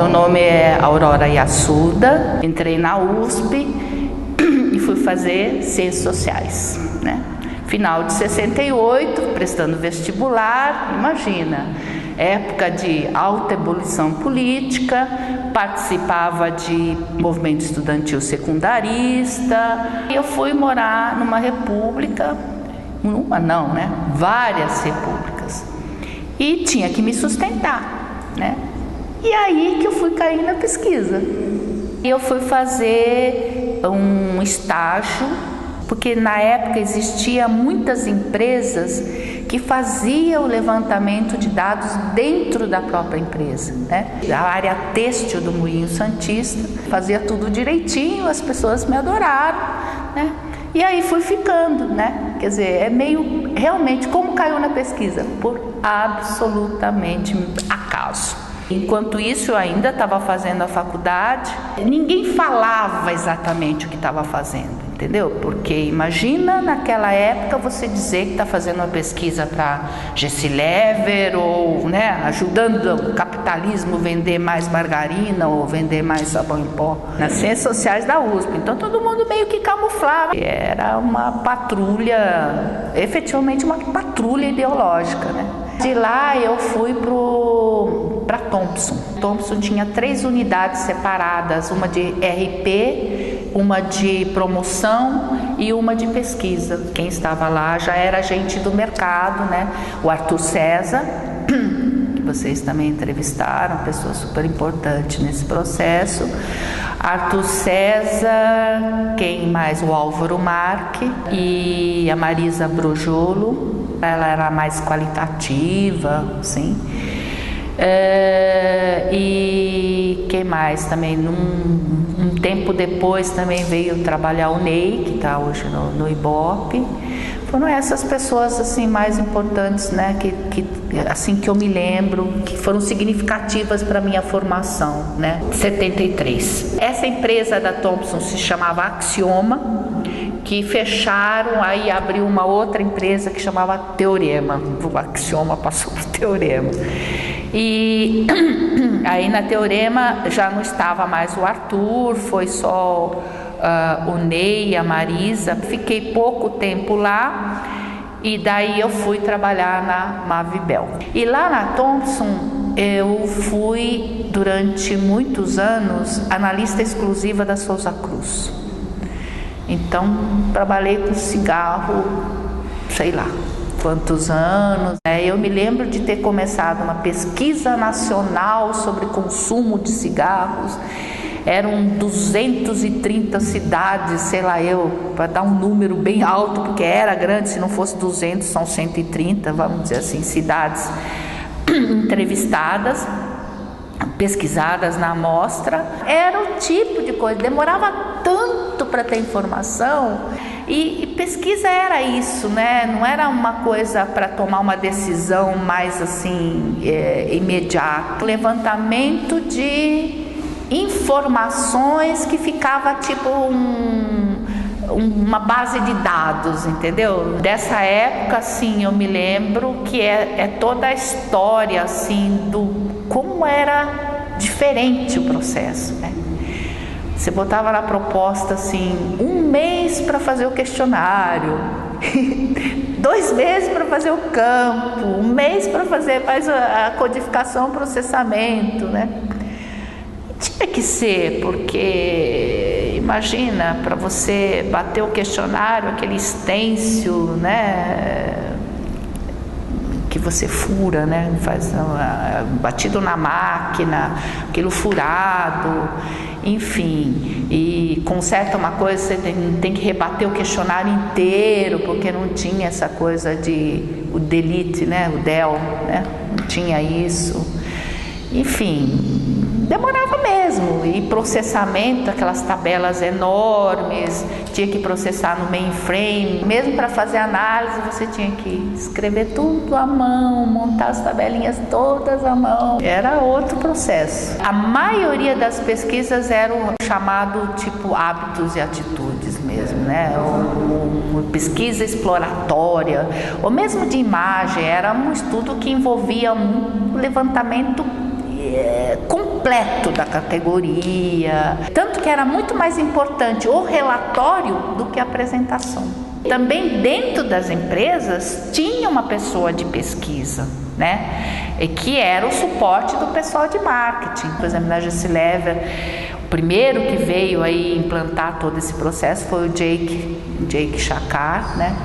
meu nome é Aurora Yassuda, entrei na USP e fui fazer Ciências Sociais, né? Final de 68, prestando vestibular, imagina, época de alta ebulição política, participava de movimento estudantil secundarista. Eu fui morar numa república, várias repúblicas, e tinha que me sustentar, né? E aí que eu fui cair na pesquisa. Eu fui fazer um estágio, porque na época existiam muitas empresas que faziam o levantamento de dados dentro da própria empresa, né? A área têxtil do Moinho Santista fazia tudo direitinho, as pessoas me adoraram, né? E aí fui ficando, né? Quer dizer, é meio, realmente, como caiu na pesquisa? Por absolutamente acaso. Enquanto isso, eu ainda estava fazendo a faculdade, ninguém falava exatamente o que estava fazendo, entendeu? Porque imagina naquela época você dizer que está fazendo uma pesquisa para Gessilever ou, né, ajudando o capitalismo a vender mais margarina ou vender mais sabão em pó nas Ciências Sociais da USP. Então todo mundo meio que camuflava. Era uma patrulha, efetivamente uma patrulha ideológica, né? De lá eu fui para Thompson. Thompson tinha 3 unidades separadas, uma de RP, uma de promoção e uma de pesquisa. Quem estava lá já era gente do mercado, né? O Arthur César, que vocês também entrevistaram, pessoa super importante nesse processo. Arthur César, quem mais? O Álvaro Marque e a Marisa Brojolo. Ela era mais qualitativa, assim. E quem mais também? Um tempo depois também veio trabalhar o Ney, que está hoje no Ibope. Foram essas pessoas assim mais importantes, né, assim que eu me lembro, que foram significativas para minha formação, né? 73. Essa empresa da Thompson se chamava Axioma, que fecharam, aí abriu uma outra empresa que chamava Teorema. O Axioma passou para o Teorema. E aí na Teorema já não estava mais o Arthur, foi só o Ney e a Marisa. Fiquei pouco tempo lá e daí eu fui trabalhar na Mavibel. E lá na Thompson eu fui durante muitos anos analista exclusiva da Souza Cruz. Então trabalhei com cigarro, sei lá quantos anos, né? Eu me lembro de ter começado uma pesquisa nacional sobre consumo de cigarros. Eram 230 cidades, sei lá para dar um número bem alto, porque era grande, se não fosse 200 são 130, vamos dizer assim, cidades entrevistadas, pesquisadas na amostra. Era o tipo de coisa, demorava tanto para ter informação. E pesquisa era isso, né? Não era uma coisa para tomar uma decisão mais assim, imediata. Levantamento de informações que ficava tipo uma base de dados, entendeu? Dessa época, assim, eu me lembro que é toda a história, assim, do como era diferente o processo, né? Você botava na proposta, assim, 1 mês para fazer o questionário, 2 meses para fazer o campo, 1 mês para fazer mais a codificação, o processamento, né? Tinha que ser, porque imagina, para você bater o questionário, aquele stencil, né, que você fura, né, faz batido na máquina, aquilo furado, enfim, e conserta uma coisa, você tem que rebater o questionário inteiro, porque não tinha essa coisa de o delete, né, o del, né, não tinha isso, enfim. Demorava mesmo, e processamento, aquelas tabelas enormes, tinha que processar no mainframe, mesmo para fazer análise você tinha que escrever tudo à mão, montar as tabelinhas todas à mão, era outro processo. A maioria das pesquisas eram chamado tipo hábitos e atitudes mesmo, né? Uma pesquisa exploratória, ou mesmo de imagem, era um estudo que envolvia um levantamento completo da categoria, tanto que era muito mais importante o relatório do que a apresentação. Também dentro das empresas tinha uma pessoa de pesquisa, né? E que era o suporte do pessoal de marketing. Por exemplo, na Gessilever, o primeiro que veio aí implantar todo esse processo foi o Jake Shakar, né?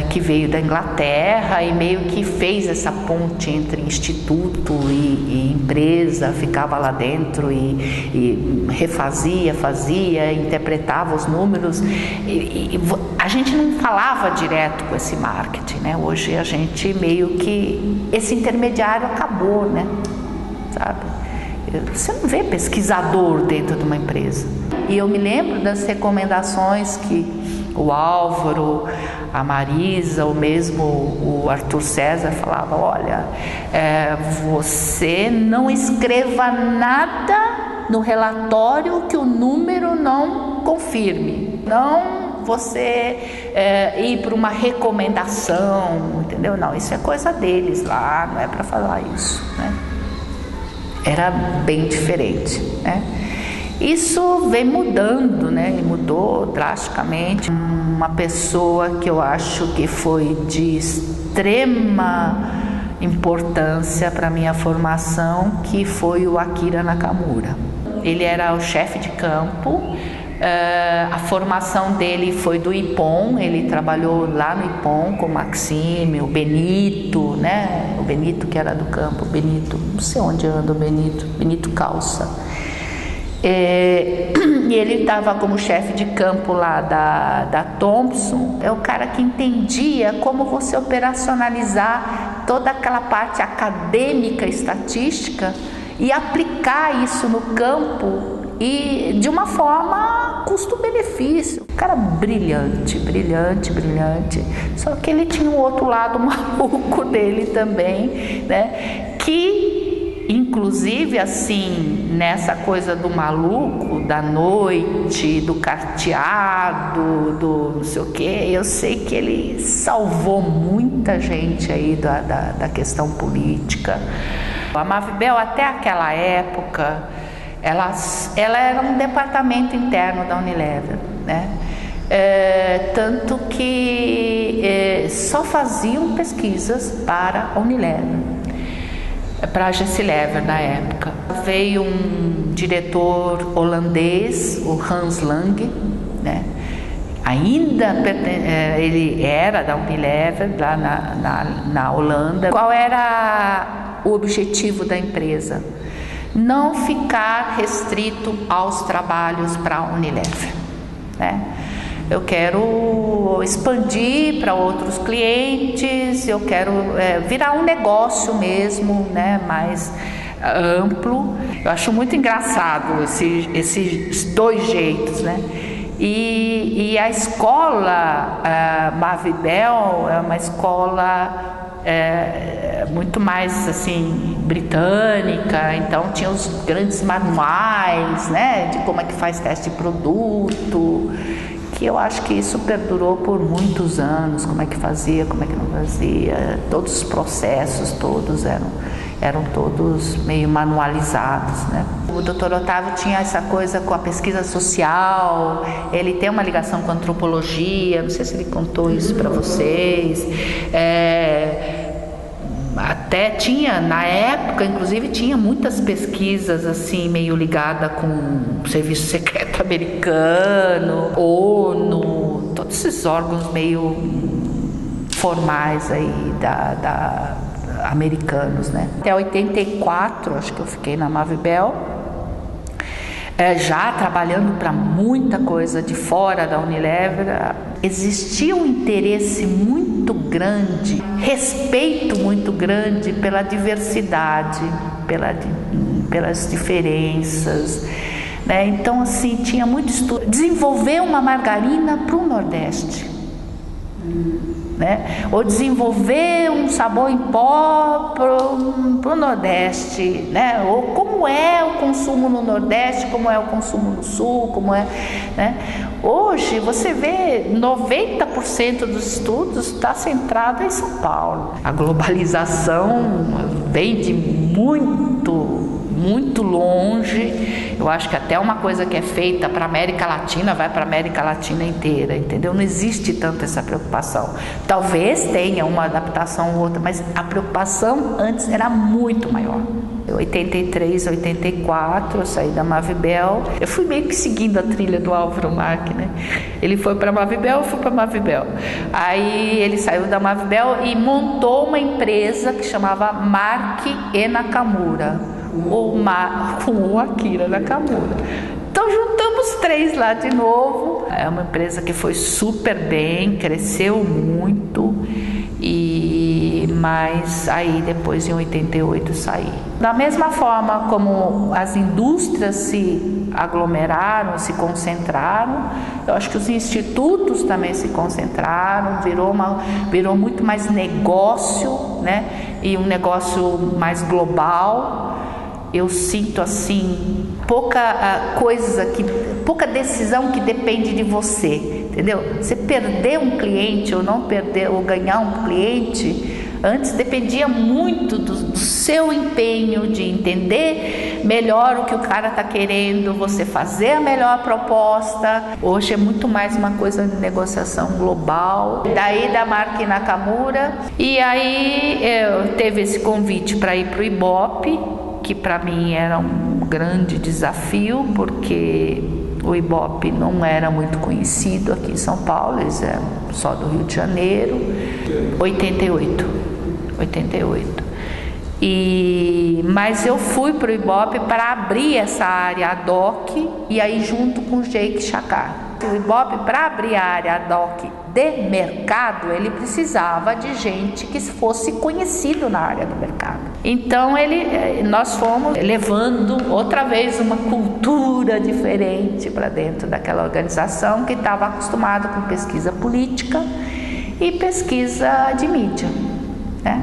Que veio da Inglaterra e meio que fez essa ponte entre instituto e empresa, ficava lá dentro e refazia, fazia, interpretava os números. A gente não falava direto com esse marketing, né? Hoje a gente meio que esse intermediário acabou, né? Sabe? Você não vê pesquisador dentro de uma empresa. E eu me lembro das recomendações que o Álvaro, a Marisa, ou mesmo o Arthur César falava: olha, você não escreva nada no relatório que o número não confirme. Não você ir para uma recomendação, entendeu? Não, isso é coisa deles lá, não é para falar isso, né? Era bem diferente, né? Isso vem mudando, né? E mudou drasticamente. Uma pessoa que eu acho que foi de extrema importância para minha formação, que foi o Akira Nakamura. Ele era o chefe de campo. A formação dele foi do IPOM, ele trabalhou lá no IPOM com o Maxime, o Benito, né? O Benito que era do campo, o Benito, não sei onde anda o Benito Calça. E ele estava como chefe de campo lá da Thomson. É o cara que entendia como você operacionalizar toda aquela parte acadêmica, estatística e aplicar isso no campo e de uma forma custo-benefício. Um cara brilhante. Só que ele tinha um outro lado maluco dele também, né? Que, inclusive, assim, nessa coisa do maluco, da noite, do carteado, do não sei o quê, eu sei que ele salvou muita gente aí da questão política. A Mavibel, até aquela época, ela era um departamento interno da Unilever, né? Tanto que só faziam pesquisas para a Unilever, para a Gessilever na época. Veio um diretor holandês, o Hans Lang, né? Ainda ele era da Unilever lá na Holanda. Qual era o objetivo da empresa? Não ficar restrito aos trabalhos para a Unilever, né? Eu quero expandir para outros clientes, eu quero virar um negócio mesmo, né, mais amplo. Eu acho muito engraçado esses dois jeitos, né? E a escola Mavibel é uma escola muito mais assim britânica, então tinha os grandes manuais, né, de como é que faz teste de produto, que eu acho que isso perdurou por muitos anos, como é que fazia, como é que não fazia, todos os processos todos eram todos meio manualizados, né? O Dr. Otávio tinha essa coisa com a pesquisa social, ele tem uma ligação com a antropologia, não sei se ele contou isso para vocês. Até tinha, na época, inclusive, tinha muitas pesquisas assim, meio ligada com o Serviço Secreto Americano, ONU, todos esses órgãos meio formais aí americanos, né? Até 84, acho que eu fiquei na Mavibel, já trabalhando para muita coisa de fora da Unilever. Existia um interesse muito grande, respeito muito grande pela diversidade, pelas diferenças, né? Então, assim, tinha muito estudo. Desenvolver uma margarina para o Nordeste, né? Ou desenvolver um sabão em pó para o Nordeste, né? Ou como é o consumo no Nordeste, como é o consumo no Sul, como é, né? Hoje você vê 90% dos estudos está centrado em São Paulo. A globalização vem de muito longe. Eu acho que até uma coisa que é feita para a América Latina vai para a América Latina inteira, entendeu? Não existe tanto essa preocupação. Talvez tenha uma adaptação ou outra, mas a preocupação antes era muito maior. Em 83, 84, eu saí da Mavibel. Eu fui meio que seguindo a trilha do Álvaro Mark, né? Ele foi para a Mavibel, eu fui para a Mavibel. Aí ele saiu da Mavibel e montou uma empresa que chamava Mark e Nakamura, com o Akira Nakamura. Então juntamos 3 lá de novo. É uma empresa que foi super bem, cresceu muito. Mas aí depois em 88 saí. Da mesma forma como as indústrias se aglomeraram, se concentraram, eu acho que os institutos também se concentraram, virou muito mais negócio, né? E um negócio mais global. Eu sinto assim pouca decisão que depende de você, entendeu? Você perder um cliente ou não perder ou ganhar um cliente, antes dependia muito do seu empenho de entender melhor o que o cara está querendo, você fazer a melhor proposta. Hoje é muito mais uma coisa de negociação global. Daí da Mark Nakamura, e aí teve esse convite para ir para o Ibope, que para mim era um grande desafio, porque o Ibope não era muito conhecido aqui em São Paulo, eles eram só do Rio de Janeiro. 88. Mas eu fui para o Ibope para abrir essa área ad hoc, e aí junto com o Jake Chakar. O Ibope, para abrir a área ad hoc de mercado, ele precisava de gente que fosse conhecido na área do mercado. Então nós fomos levando outra vez uma cultura diferente para dentro daquela organização que estava acostumada com pesquisa política e pesquisa de mídia, né?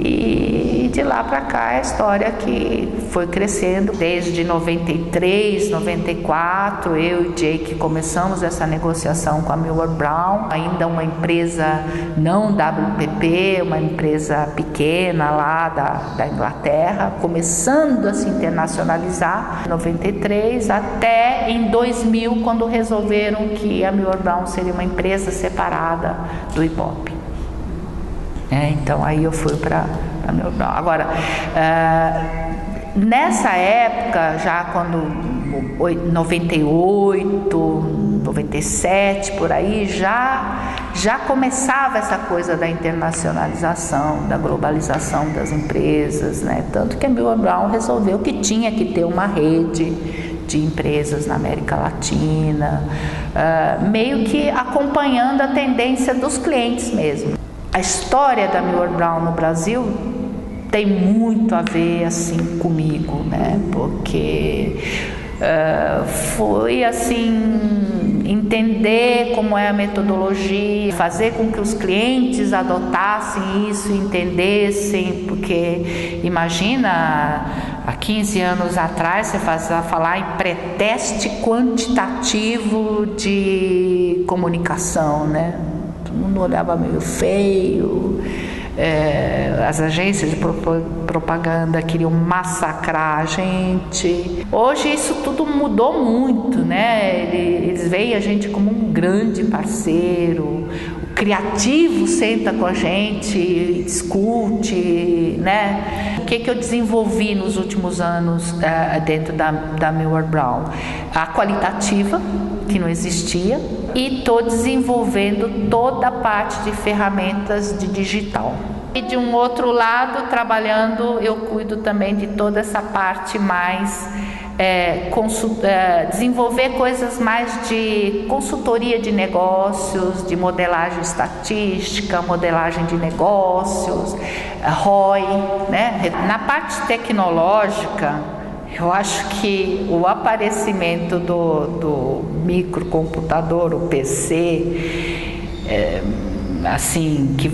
E de lá para cá a história que foi crescendo. Desde 93, 94, eu e Jake começamos essa negociação com a Millward Brown, ainda uma empresa não WPP, uma empresa pequena lá da Inglaterra, começando a se internacionalizar, 93 até em 2000, quando resolveram que a Millward Brown seria uma empresa separada do Ibope. Então aí eu fui para Millward Brown. Agora, nessa época, já quando 98, 97, por aí, já começava essa coisa da internacionalização, da globalização das empresas, né? Tanto que a Millward Brown resolveu que tinha que ter uma rede de empresas na América Latina, meio que acompanhando a tendência dos clientes mesmo. A história da Millward Brown no Brasil tem muito a ver assim comigo, né? Porque foi assim, entender como é a metodologia, fazer com que os clientes adotassem isso, entendessem, porque imagina, há 15 anos atrás você falar em pré-teste quantitativo de comunicação, né? Todo mundo olhava meio feio, as agências de propaganda queriam massacrar a gente. Hoje isso tudo mudou muito, né? Eles veem a gente como um grande parceiro, o criativo senta com a gente, discute, né? O que eu desenvolvi nos últimos anos dentro da Millward Brown? A qualitativa, que não existia, e estou desenvolvendo toda a parte de ferramentas de digital. E de um outro lado, trabalhando, eu cuido também de toda essa parte mais, desenvolver coisas mais de consultoria de negócios, de modelagem estatística, modelagem de negócios, ROI, né? Na parte tecnológica, eu acho que o aparecimento do microcomputador, o PC, assim, que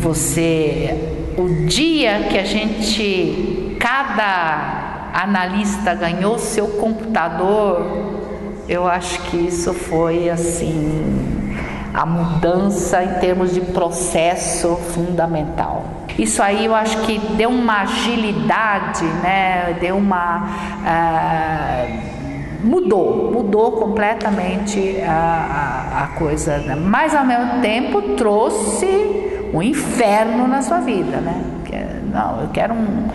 o dia que cada analista ganhou seu computador, eu acho que isso foi assim, A mudança em termos de processo fundamental. Isso aí eu acho que deu uma agilidade, né? Deu uma... mudou completamente a coisa, né? Mas ao mesmo tempo trouxe um inferno na sua vida, né? Não, eu quero um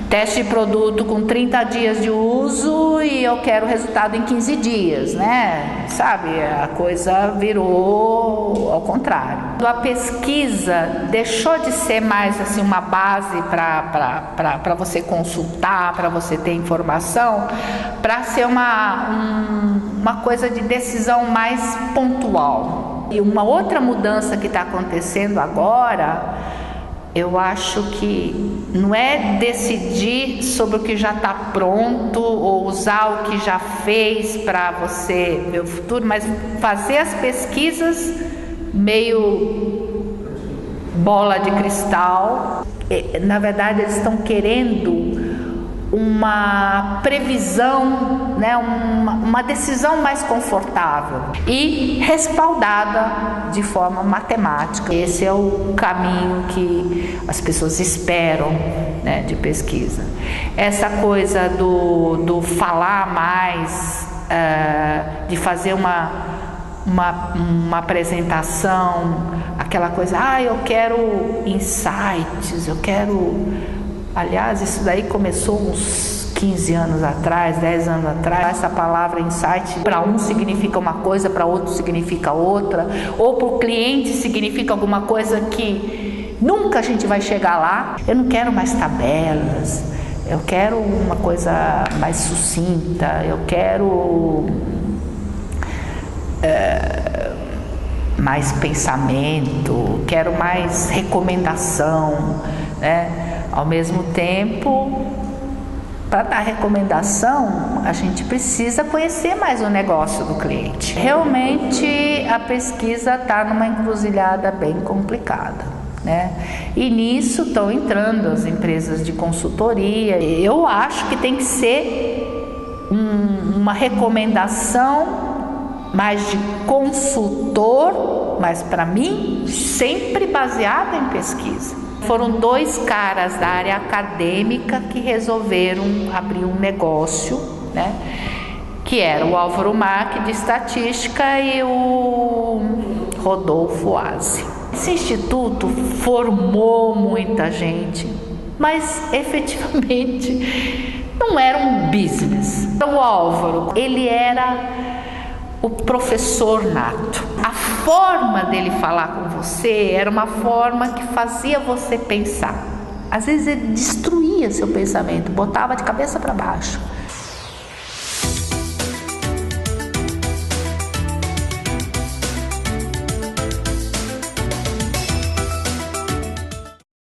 teste de produto com 30 dias de uso e eu quero resultado em 15 dias, né? Sabe, a coisa virou ao contrário. A pesquisa deixou de ser mais assim uma base para você consultar, para você ter informação, para ser uma coisa de decisão mais pontual. E uma outra mudança que está acontecendo agora, eu acho que não é decidir sobre o que já está pronto ou usar o que já fez para você ver o futuro, mas fazer as pesquisas meio bola de cristal. Na verdade, eles estão querendo uma previsão, né, uma decisão mais confortável e respaldada de forma matemática. Esse é o caminho que as pessoas esperam, né, de pesquisa. Essa coisa do falar mais, de fazer uma apresentação, aquela coisa, eu quero insights, eu quero... Aliás, isso daí começou uns 15 anos atrás, 10 anos atrás. Essa palavra insight, para um significa uma coisa, para outro significa outra, ou para o cliente significa alguma coisa que nunca a gente vai chegar lá. Eu não quero mais tabelas, eu quero uma coisa mais sucinta, eu quero mais pensamento, quero mais recomendação, né? Ao mesmo tempo, para dar recomendação, a gente precisa conhecer mais o negócio do cliente. Realmente, a pesquisa está numa encruzilhada bem complicada, né? E nisso estão entrando as empresas de consultoria. Eu acho que tem que ser uma recomendação mais de consultor, mas para mim, sempre baseada em pesquisa. Foram 2 caras da área acadêmica que resolveram abrir um negócio, né? Que era o Álvaro Mark de estatística e o Rodolfo Aze. Esse instituto formou muita gente, mas efetivamente não era um business. O Álvaro, ele era o professor nato. A forma dele falar com você era uma forma que fazia você pensar. Às vezes ele destruía seu pensamento, botava de cabeça para baixo.